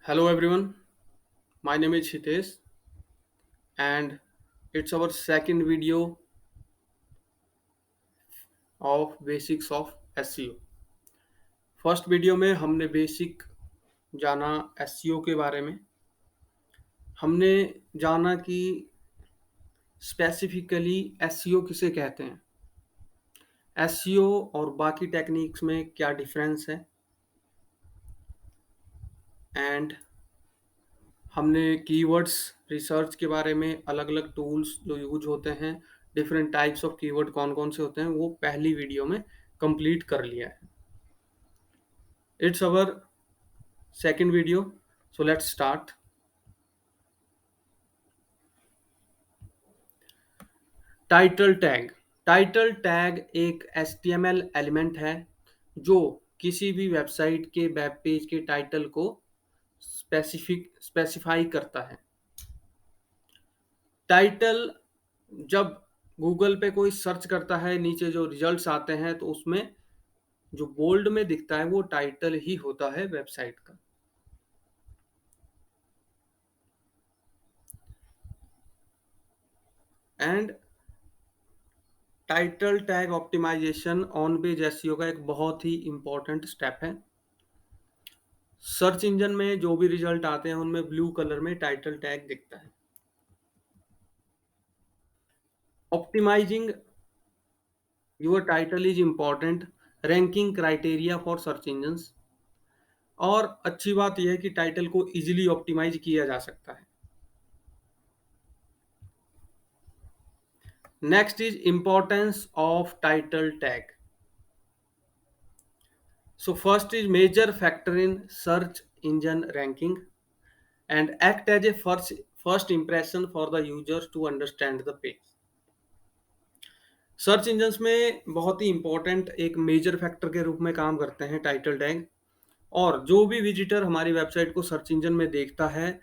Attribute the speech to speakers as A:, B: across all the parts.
A: Hello everyone, my name is Hitesh and it's our second video of Basics of SEO. First video में हमने basic जाना SEO के बारे में। हमने जाना कि स्पेसिफिकली एसईओ किसे कहते हैं, एसईओ और बाकी टेक्निक्स में क्या डिफरेंस है, एंड हमने कीवर्ड्स रिसर्च के बारे में, अलग अलग टूल्स जो यूज होते हैं, डिफरेंट टाइप्स ऑफ कीवर्ड कौन कौन से होते हैं, वो पहली वीडियो में कंप्लीट कर लिया है। It's our second video, so let's start. Title tag एक HTML एलिमेंट है जो किसी भी वेबसाइट के वेब पेज के टाइटल को स्पेसिफाई करता है। टाइटल जब गूगल पे कोई सर्च करता है, नीचे जो रिजल्ट्स आते हैं तो उसमें जो बोल्ड में दिखता है वो टाइटल ही होता है वेबसाइट का। And title tag optimisation on page SEO का एक बहुत ही इंपॉर्टेंट स्टेप है। सर्च इंजन में जो भी रिजल्ट आते हैं उनमें ब्लू कलर में टाइटल टैग दिखता है। Optimising your title is important ranking criteria for search engines. और अच्छी बात यह है कि टाइटल को इजीली ऑप्टिमाइज किया जा सकता है। Next is importance of title tag. So first is major factor in search engine ranking and act as a first impression for the users to understand the page. Search engines में बहुत ही important एक major factor के रूप में काम करते हैं टाइटल टैग। और जो भी विजिटर हमारी वेबसाइट को सर्च इंजन में देखता है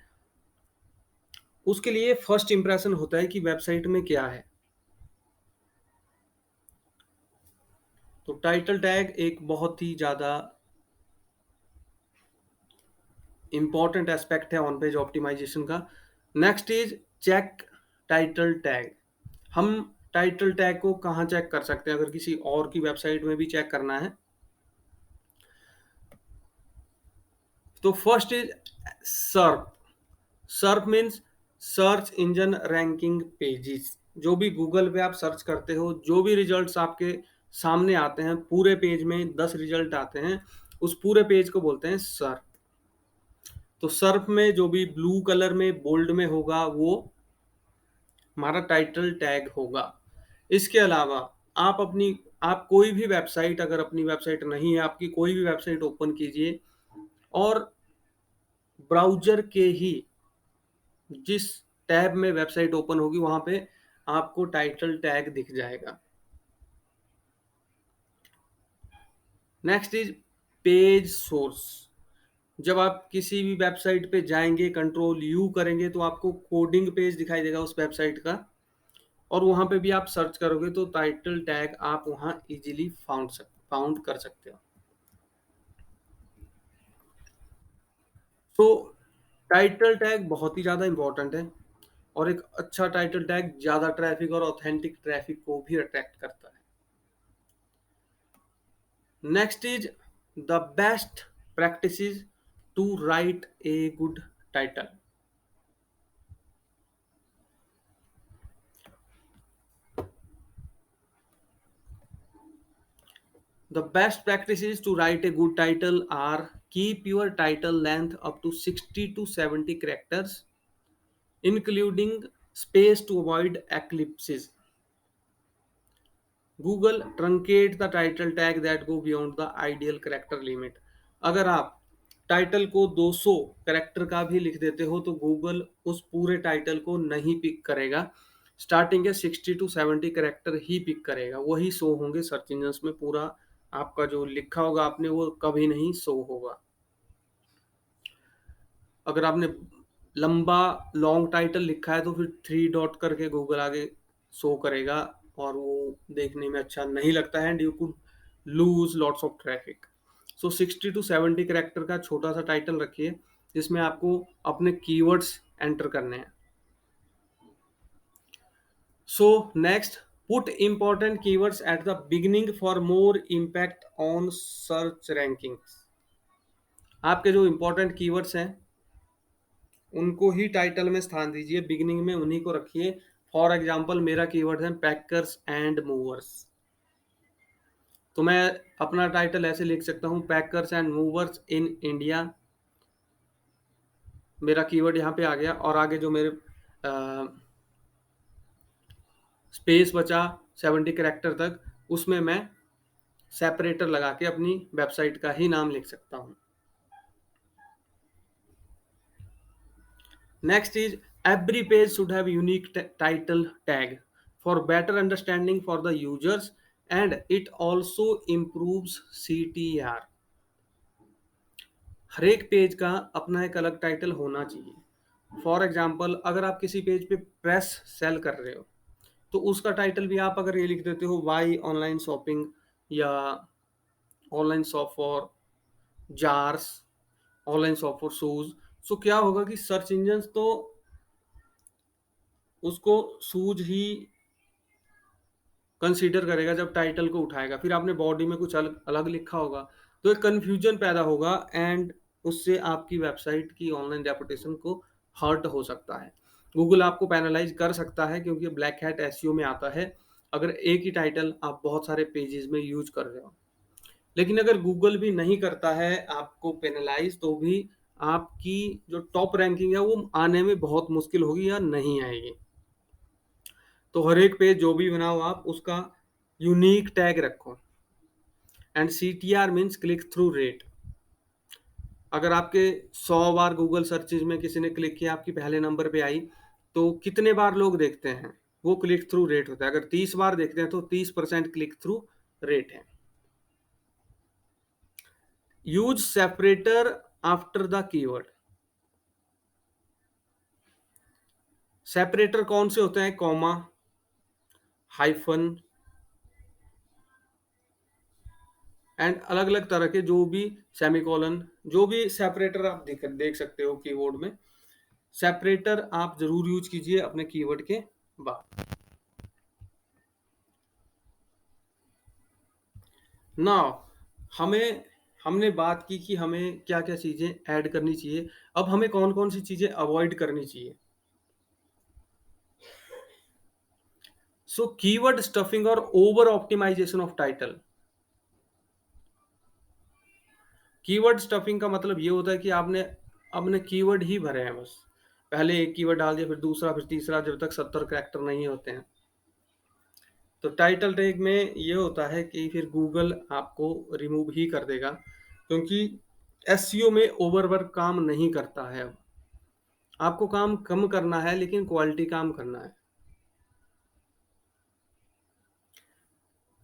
A: उसके लिए फर्स्ट इंप्रेशन होता है कि वेबसाइट में क्या है। तो टाइटल टैग एक बहुत ही ज़्यादा इंपॉर्टेंट एस्पेक्ट है ऑन पेज ऑप्टिमाइजेशन का। Next is check title tag. हम टाइटल टैग को कहाँ चेक कर सकते हैं अगर किसी और की वेबसाइट में भी चेक करना है? तो फर्स्ट इज सर्प। सर्प means search engine ranking pages. जो भी गूगल पे आप सर्च करते हो, जो भी रिजल्ट्स आपके सामने आते हैं, पूरे पेज में 10 रिजल्ट आते हैं, उस पूरे पेज को बोलते हैं सर्प। तो सर्प में जो भी ब्लू कलर में बोल्ड में होगा वो हमारा टाइटल टैग होगा। इसके अलावा आप कोई भी वेबसाइट, अगर अपनी वेबसाइट नहीं है, आपकी कोई भी वेबसाइट ओपन कीजिए और ब्राउज़र के ही जिस टैब में वेबसाइट ओपन होगी वहाँ पे आपको टाइटल टैग दिख जाएगा। Next is page source. जब आप किसी भी वेबसाइट पे जाएंगे, कंट्रोल यू करेंगे तो आपको कोडिंग पेज दिखाई देगा उस वेबसाइट का, और वहाँ पे भी आप सर्च करोगे तो टाइटल टैग आप वहाँ इजीली फाउंड कर सकते हो। तो टाइटल टैग बहुत ही ज़्यादा इंपॉर्टेंट है और एक अच्छा टाइटल टैग ज़्यादा ट्रैफिक और ऑथेंटिक ट्रैफिक को भी अट्रैक्ट करता है। Next is the best practices to write a good title. The best practices to write a good title are keep your title length up to 60 to 70 characters, including space to avoid eclipses. Google truncate the title tag that go beyond the ideal character limit. अगर आप title को 200 character का भी लिख देते हो तो Google उस पूरे टाइटल को नहीं पिक करेगा। स्टार्टिंग के 60 टू 70 करेक्टर ही पिक करेगा, वही शो होंगे सर्च इंजन्स में। पूरा आपका जो लिखा होगा आपने वो कभी नहीं शो होगा। अगर आपने लंबा लॉन्ग टाइटल लिखा है तो फिर 3 डॉट करके गूगल आगे शो करेगा और वो देखने में अच्छा नहीं लगता है and you could lose lots of traffic. So 60 to 70 character का छोटा सा टाइटल रखिए जिसमें आपको अपने कीवर्ड्स एंटर करने हैं। So next, put important keywords at the beginning for more impact on search rankings। आपके जो इंपॉर्टेंट कीवर्ड्स हैं उनको ही टाइटल में स्थान दीजिए, बिगिनिंग में उन्हीं को रखिए। फॉर एग्जाम्पल मेरा कीवर्ड है पैकर्स एंड मूवर्स, तो मैं अपना टाइटल ऐसे लिख सकता हूँ, packers and movers in India. मेरा कीवर्ड यहाँ पे आ गया, और आगे जो मेरे स्पेस बचा 70 कैरेक्टर तक, उसमें मैं सेपरेटर लगा के अपनी वेबसाइट का ही नाम लिख सकता हूँ। Next is every page should have unique title tag for better understanding for the users, and it also improves CTR। हर एक पेज का अपना एक अलग टाइटल होना चाहिए। फॉर एग्जाम्पल अगर आप किसी पेज पे प्रेस सेल कर रहे हो तो उसका टाइटल भी आप अगर ये लिख देते हो वाई ऑनलाइन शॉपिंग या online shop for jars, online shop for shoes, so क्या होगा कि सर्च इंजन तो उसको शूज ही कंसीडर करेगा जब टाइटल को उठाएगा, फिर आपने बॉडी में कुछ अलग अलग लिखा होगा तो एक कन्फ्यूजन पैदा होगा, एंड उससे आपकी वेबसाइट की ऑनलाइन रेपुटेशन को हर्ट हो सकता है। गूगल आपको पैनलाइज कर सकता है क्योंकि ब्लैक हैट एसईओ में आता है अगर एक ही टाइटल आप बहुत सारे पेजेस में यूज कर रहे हो। लेकिन अगर गूगल भी नहीं करता है आपको पेनलाइज, तो भी आपकी जो टॉप रैंकिंग है वो आने में बहुत मुश्किल होगी या नहीं आएगी। तो हर एक पेज जो भी बनाओ आप उसका यूनिक टैग रखो। And CTR means click through rate. अगर आपके 100 बार गूगल सर्चेज में किसी ने क्लिक किया, आपकी पहले नंबर पे आई, तो कितने बार लोग देखते हैं, वो क्लिक थ्रू रेट होता है। अगर 30 बार देखते हैं तो 30% क्लिक थ्रू रेट है। Use separator after the keyword. Separator कौन से होते हैं? कॉमा, हाइफन एंड अलग अलग तरह के जो भी सेमीकोलन, जो भी सेपरेटर आप देख सकते हो कीवर्ड में, सेपरेटर आप जरूर यूज कीजिए अपने कीवर्ड के बाद। नाउ हमने बात की कि हमें क्या क्या चीजें ऐड करनी चाहिए, अब हमें कौन कौन सी चीजें अवॉइड करनी चाहिए। सो कीवर्ड स्टफिंग और over optimization of title. Keyword stuffing का मतलब ये होता है कि आपने अपने कीवर्ड ही भरे हैं बस, पहले एक कीवर्ड डाल दिया, फिर दूसरा, फिर तीसरा, जब तक 70 कैरेक्टर नहीं होते हैं। तो टाइटल टैग में ये होता है कि फिर गूगल आपको रिमूव ही कर देगा, क्योंकि एसईओ में ओवरवर्क काम नहीं करता है। अब आपको काम कम करना है लेकिन क्वालिटी काम करना है।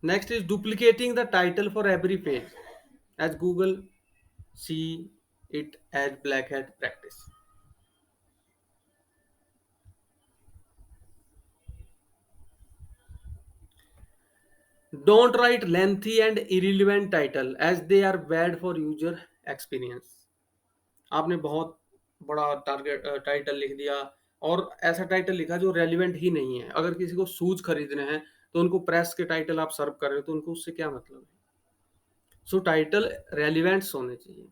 A: Next is duplicating the title for every page as Google see it as black hat practice. Don't write lengthy and irrelevant title as they are bad for user experience। आपने बहुत बड़ा टारगेट टाइटल लिख दिया और ऐसा title लिखा जो relevant ही नहीं है। अगर किसी को शूज खरीदने हैं तो उनको प्रेस के टाइटल आप सर्व कर रहे हो तो उनको उससे क्या मतलब है। सो टाइटल रेलिवेंट्स होने चाहिए।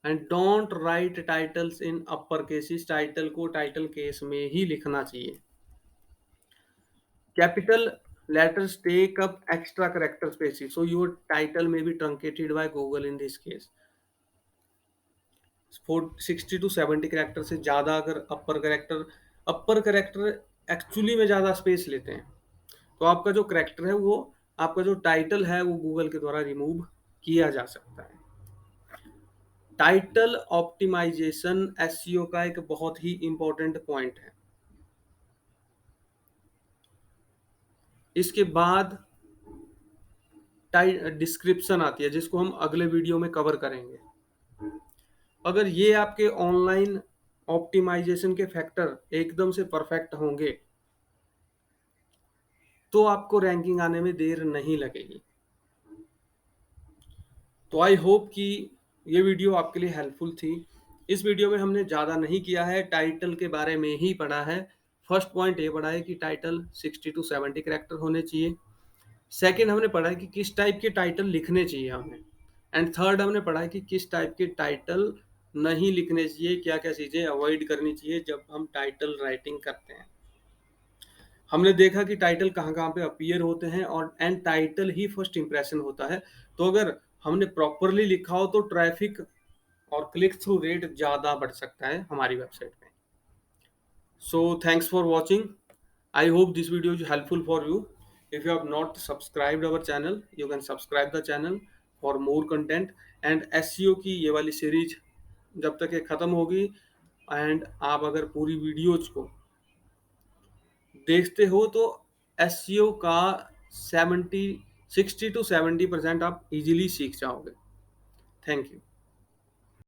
A: And don't write titles in upper cases. Title को टाइटल केस में ही लिखना चाहिए। Capital letters take up extra character spaces, so your title may be truncated by Google in this case। 60 to 70 character से ज़्यादा अगर अपर character actually में ज़्यादा space लेते हैं तो आपका जो कैरेक्टर है वो, आपका जो टाइटल है वो गूगल के द्वारा रिमूव किया जा सकता है। टाइटल ऑप्टिमाइजेशन एसईओ का एक बहुत ही इंपॉर्टेंट पॉइंट है। इसके बाद डिस्क्रिप्शन आती है जिसको हम अगले वीडियो में कवर करेंगे। अगर ये आपके ऑनलाइन ऑप्टिमाइजेशन के फैक्टर एकदम से परफेक्ट होंगे तो आपको रैंकिंग आने में देर नहीं लगेगी। तो आई होप कि ये वीडियो आपके लिए हेल्पफुल थी। इस वीडियो में हमने ज़्यादा नहीं किया है, टाइटल के बारे में ही पढ़ा है। फर्स्ट पॉइंट ये पढ़ा है कि टाइटल 60 टू 70 कैरेक्टर होने चाहिए। सेकंड हमने पढ़ा है कि किस टाइप के टाइटल लिखने चाहिए हमें। एंड थर्ड हमने पढ़ा है कि किस टाइप के टाइटल नहीं लिखने चाहिए, क्या-क्या चीज़ें अवॉइड करनी चाहिए जब हम टाइटल राइटिंग करते हैं। हमने देखा कि टाइटल कहाँ-कहाँ पे अपीयर होते हैं और and title he first impression होता है। तो अगर हमने प्रॉपरली लिखा हो तो ट्रैफिक और क्लिक थ्रू रेट ज़्यादा बढ़ सकता है हमारी वेबसाइट पे। So thanks for watching. I hope this video is helpful for you. If you have not subscribed our channel, you can subscribe the channel for more content. And SEO की ये वाली series जब तक ये ख़त्म होगी and आप अगर पूरी वीडियोज को देखते हो तो SEO का 70 60 to 70% आप इजीली सीख जाओगे। Thank you.